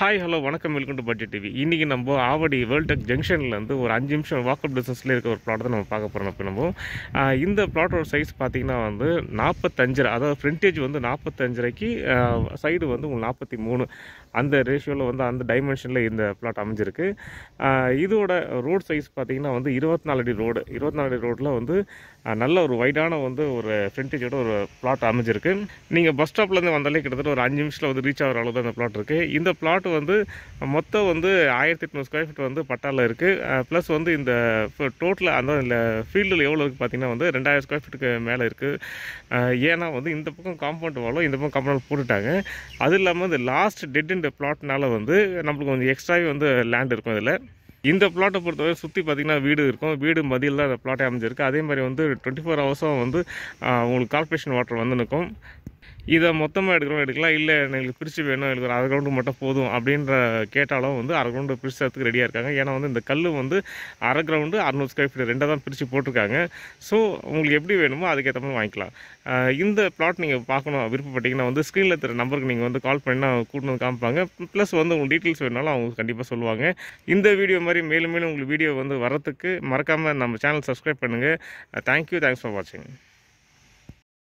Hi hello வணக்கம் welcome to budget TV. இன்றைக்கி நம்ம ஆவடி வேர்ல்ட் டெக் ஜங்ஷன்லேருந்து ஒரு 5 நிமிஷம் வாக்கப் டிஸ்டன்ஸில் இருக்க ஒரு பிளாட் தான் நம்ம பார்க்க போகிறோம். இப்போ நம்ம இந்த பிளாட்டோட சைஸ் பார்த்திங்கன்னா வந்து 45, அதாவது ஃப்ரண்டேஜ் வந்து 45க்கு சைடு வந்து உங்களுக்கு 43 அந்த ரேஷியோவில் வந்து அந்த டைமென்ஷனில் இந்த பிளாட் அமைஞ்சிருக்கு. இதோட ரோட் சைஸ் பார்த்திங்கன்னா வந்து 24 அடி ரோடு. 24 அடி ரோட்டில் வந்து நல்ல ஒரு வைடான வந்து ஒரு ஃப்ரண்டேஜோட ஒரு பிளாட் அமைஞ்சிருக்கு. நீங்கள் பஸ் ஸ்டாப்லேருந்து வந்தாலே கிட்டத்தட்ட ஒரு 5 நிமிஷத்தில் வந்து ரீச் ஆகிற அளவு தான் இந்த பிளாட் இருக்குது. இந்த பிளாட் வந்து மொத்தம் வந்து 1800 ஸ்கொயர் ஃபீட் வந்து பட்டாவில் இருக்குது. ப்ளஸ் வந்து இந்த டோட்டல் அந்த ஃபீல்டில் எவ்வளோ இருக்குது பார்த்திங்கன்னா வந்து 2000 ஸ்கொயர் ஃபீட்டுக்கு மேலே இருக்குது. ஏன்னா வந்து இந்த பக்கம் காம்பவுண்ட் வாலும் இந்த பக்கம் காம்பவுண்ட் போட்டுட்டாங்க. அது இல்லாமல் இந்த லாஸ்ட் டெட் இந்த பிளாட்னால வந்து நம்மளுக்கு கொஞ்சம் எக்ஸ்ட்ராவே வந்து லேண்ட் இருக்கும். இதில் இந்த பிளாட்டை பொறுத்தவரை சுற்றி பார்த்திங்கன்னா வீடு இருக்கும். வீடு மதியில் தான் அந்த பிளாட்டே அமைஞ்சிருக்கு. அதே மாதிரி வந்து 24 ஹவர்ஸும் வந்து உங்களுக்கு கார்பரேஷன் வாட்டர் வந்து நிற்கும். இதை மொத்தமாக எடுக்கலாம், இல்லை எங்களுக்கு பிரித்து வேணும், எங்களுக்கு ஒரு அரை கிரவுண்டு மட்டும் போதும் அப்படின்ற கேட்டாலும் வந்து அரை கிரவுண்டு பிரிச்சுறதுக்கு ரெடியாக இருக்காங்க. ஏன்னா வந்து இந்த கல் வந்து அரை கிரவுண்டு 600 ஸ்கொயர் ஃபீட் ரெண்டாக தான் பிரித்து போட்டிருக்காங்க. ஸோ உங்களுக்கு எப்படி வேணுமோ அதுக்கேற்ற மாதிரி வாங்கிக்கலாம். இந்த பிளாட் நீங்கள் பார்க்கணும் விருப்பப்பட்டீங்கன்னா வந்து ஸ்க்ரீனில் இருக்கிற நம்பருக்கு நீங்கள் வந்து கால் பண்ணி கூட்டு வந்து காமிப்பாங்க. ப்ளஸ் வந்து உங்களுக்கு டீட்டெயில்ஸ் வேணாலும் அவங்க கண்டிப்பாக சொல்லுவாங்க. இந்த வீடியோ மாதிரி மேலும் உங்களுக்கு வீடியோ வந்து வரத்துக்கு மறக்காமல் நம்ம சேனல் சப்ஸ்கிரைப் பண்ணுங்கள். தேங்க்யூ, தேங்க்ஸ் ஃபார் வாட்சிங்.